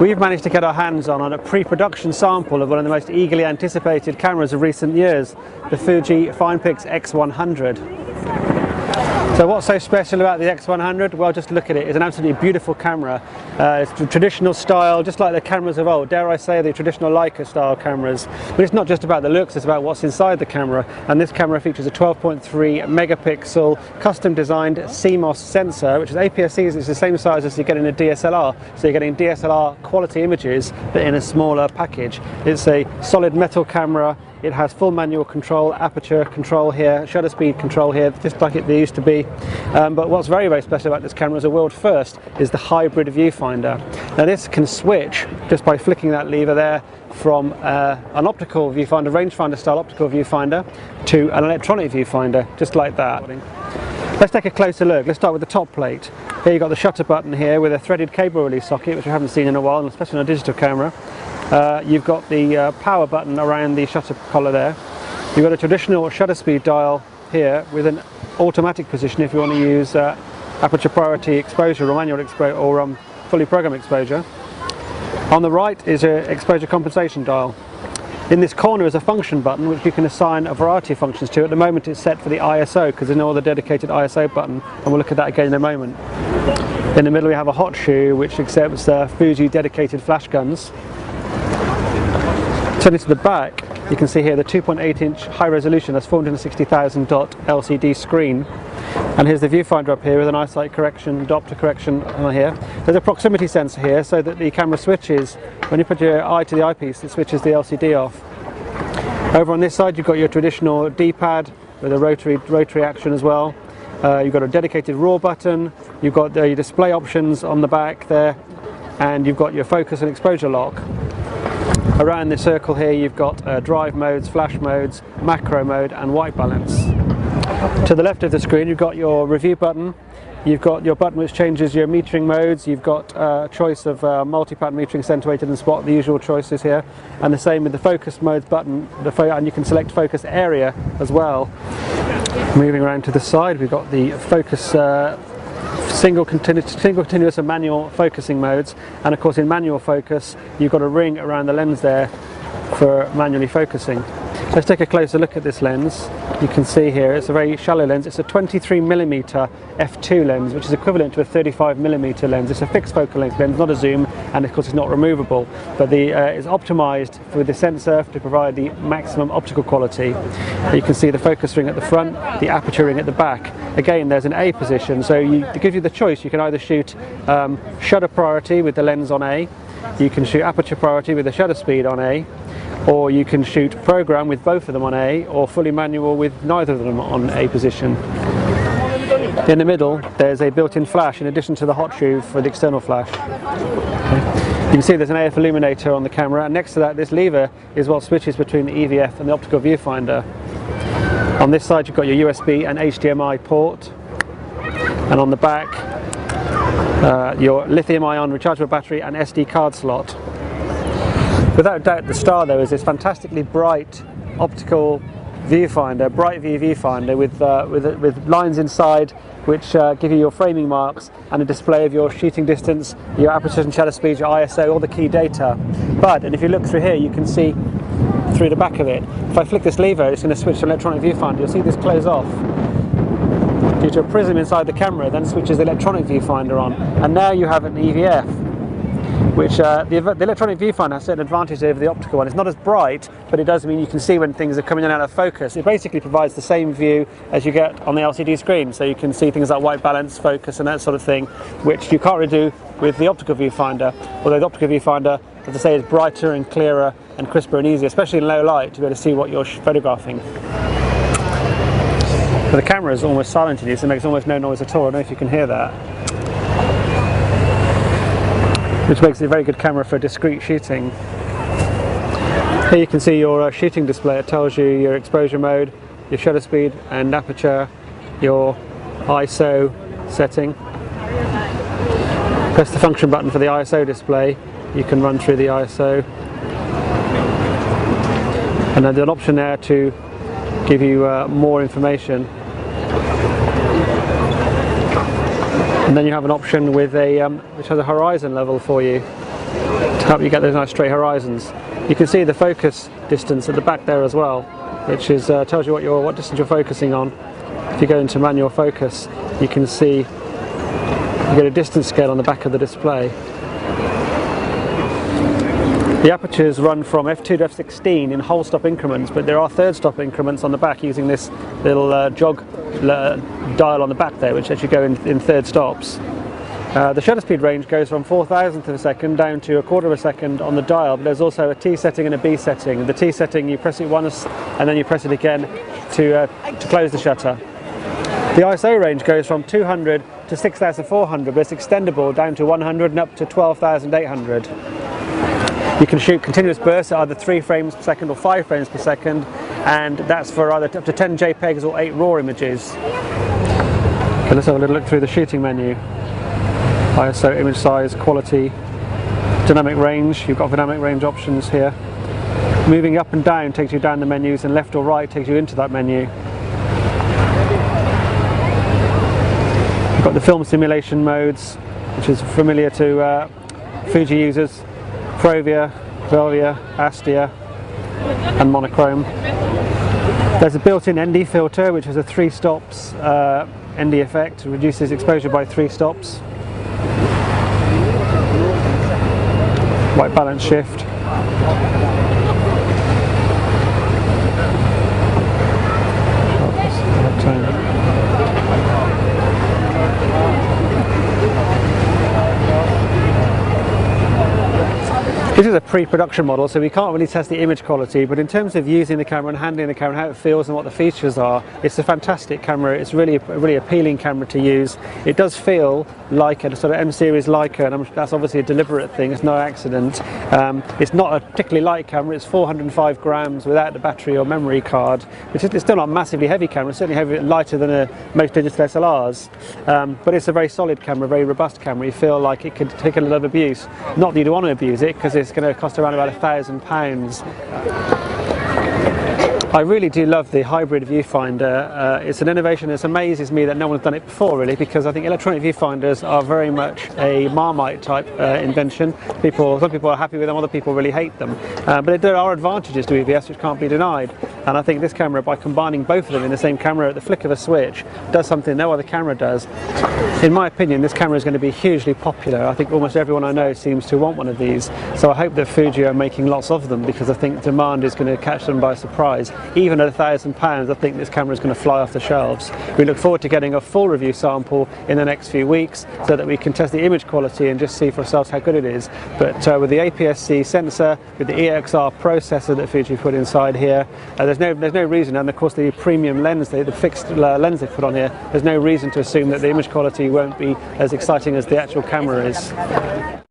We've managed to get our hands on a pre-production sample of one of the most eagerly anticipated cameras of recent years, the Fuji FinePix X100. So what's so special about the X100? Well, just look at it. It's an absolutely beautiful camera. It's the traditional style, just like the cameras of old. Dare I say, the traditional Leica style cameras. But it's not just about the looks, it's about what's inside the camera. And this camera features a 12.3 megapixel custom designed CMOS sensor, which is APS-C. It's the same size as you get in a DSLR. So you're getting DSLR quality images, but in a smaller package. It's a solid metal camera. It has full manual control, aperture control here, shutter speed control here, just like it used to be. But what's very, very special about this camera as a world first is the hybrid viewfinder. Now this can switch just by flicking that lever there from an optical viewfinder, rangefinder style optical viewfinder, to an electronic viewfinder, just like that. Let's take a closer look. Let's start with the top plate. Here you've got the shutter button here with a threaded cable release socket, which we haven't seen in a while, especially on a digital camera. You've got the power button around the shutter collar there. You've got a traditional shutter speed dial here with an automatic position if you want to use aperture priority exposure or manual exposure or fully programmed exposure. On the right is an exposure compensation dial. In this corner is a function button which you can assign a variety of functions to. At the moment it's set for the ISO because there's no other dedicated ISO button, and we'll look at that again in a moment. In the middle we have a hot shoe which accepts Fuji dedicated flash guns. Turning to the back, you can see here the 2.8-inch high resolution, that's 460,000 dot LCD screen. And here's the viewfinder up here with an eyesight correction, diopter correction on here. There's a proximity sensor here so that the camera switches. When you put your eye to the eyepiece, it switches the LCD off. Over on this side you've got your traditional D-pad with a rotary action as well. You've got a dedicated RAW button, you've got your display options on the back there, and you've got your focus and exposure lock. Around this circle here you've got drive modes, flash modes, macro mode and white balance. To the left of the screen you've got your review button, you've got your button which changes your metering modes, you've got a choice of multi-pattern metering, center weighted and spot, the usual choices here, and the same with the focus modes button, and you can select focus area as well. Moving around to the side we've got the focus single continuous and manual focusing modes, and of course in manual focus you've got a ring around the lens there for manually focusing. Let's take a closer look at this lens. You can see here it's a very shallow lens. It's a 23mm f2 lens, which is equivalent to a 35mm lens. It's a fixed focal length lens, not a zoom, and of course it's not removable, but it's optimized with the sensor to provide the maximum optical quality. You can see the focus ring at the front, the aperture ring at the back. Again, there's an A position, so it gives you the choice. You can either shoot shutter priority with the lens on A, you can shoot aperture priority with the shutter speed on A, or you can shoot program with both of them on A, or fully manual with neither of them on A position. In the middle there's a built-in flash in addition to the hot shoe for the external flash. Okay. You can see there's an AF illuminator on the camera, and next to that this lever is what switches between the EVF and the optical viewfinder. On this side you've got your USB and HDMI port, and on the back your lithium-ion rechargeable battery and SD card slot. Without doubt the star though is this fantastically bright optical viewfinder, bright view viewfinder with lines inside which give you your framing marks and a display of your shooting distance, your aperture and shutter speed, your ISO, all the key data. And if you look through here you can see through the back of it. If I flick this lever it's going to switch to electronic viewfinder. You'll see this close off due to a prism inside the camera, then switches the electronic viewfinder on, and now you have an EVF, which the electronic viewfinder has certain advantages over the optical one. It's not as bright, but it does mean you can see when things are coming in and out of focus. It basically provides the same view as you get on the LCD screen, so you can see things like white balance, focus and that sort of thing, which you can't really do with the optical viewfinder, although the optical viewfinder, as I say, is brighter and clearer and crisper and easier, especially in low light, to be able to see what you're photographing. But the camera is almost silent in use, it makes almost no noise at all. I don't know if you can hear that. Which makes it a very good camera for discrete shooting. Here you can see your shooting display. It tells you your exposure mode, your shutter speed and aperture, your ISO setting. Press the function button for the ISO display. You can run through the ISO. And then there's an option there to give you more information. And then you have an option with which has a horizon level for you to help you get those nice straight horizons. You can see the focus distance at the back there as well, which is tells you what distance you're focusing on. If you go into manual focus, you can see you get a distance scale on the back of the display. The apertures run from f2 to f16 in whole stop increments, but there are third stop increments on the back using this little jog dial on the back there, which lets you go in third stops. The shutter speed range goes from 4,000th of a second down to 1/4 of a second on the dial, but there's also a T setting and a B setting. The T setting, you press it once and then you press it again to close the shutter. The ISO range goes from 200 to 6,400, but it's extendable down to 100 and up to 12,800. You can shoot continuous bursts at either 3 frames per second or 5 frames per second, and that's for either up to 10 JPEGs or 8 RAW images. Okay, let's have a little look through the shooting menu. ISO, image size, quality, dynamic range. You've got dynamic range options here. Moving up and down takes you down the menus, and left or right takes you into that menu. You've got the film simulation modes, which is familiar to Fuji users. Provia, Velvia, Astia and monochrome. There's a built-in ND filter which has a 3 stops ND effect, reduces exposure by 3 stops. White balance shift. This is a pre-production model, so we can't really test the image quality, but in terms of using the camera and handling the camera, how it feels and what the features are, it's a fantastic camera. It's really appealing camera to use. It does feel like a sort of M-series Leica, and that's obviously a deliberate thing, it's no accident. It's not a particularly light camera, it's 405 grams without the battery or memory card, which is still not a massively heavy camera, it's certainly lighter than most digital SLRs, but it's a very solid camera, a very robust camera. You feel like it could take a lot of abuse. Not that you'd want to abuse it, because it's going to cost around about £1,000. I really do love the hybrid viewfinder. It's an innovation that amazes me that no one's done it before, really, because I think electronic viewfinders are very much a Marmite type invention. Some people are happy with them, other people really hate them. But there are advantages to EVS which can't be denied. And I think this camera, by combining both of them in the same camera at the flick of a switch, does something no other camera does. In my opinion, this camera is going to be hugely popular. I think almost everyone I know seems to want one of these. So I hope that Fuji are making lots of them, because I think demand is going to catch them by surprise. Even at £1,000, I think this camera is going to fly off the shelves. We look forward to getting a full review sample in the next few weeks so that we can test the image quality and just see for ourselves how good it is. But with the APS-C sensor, with the EXR processor that Fuji put inside here, there's no reason, and of course the premium lens, the fixed lens they put on here, there's no reason to assume that the image quality won't be as exciting as the actual camera is.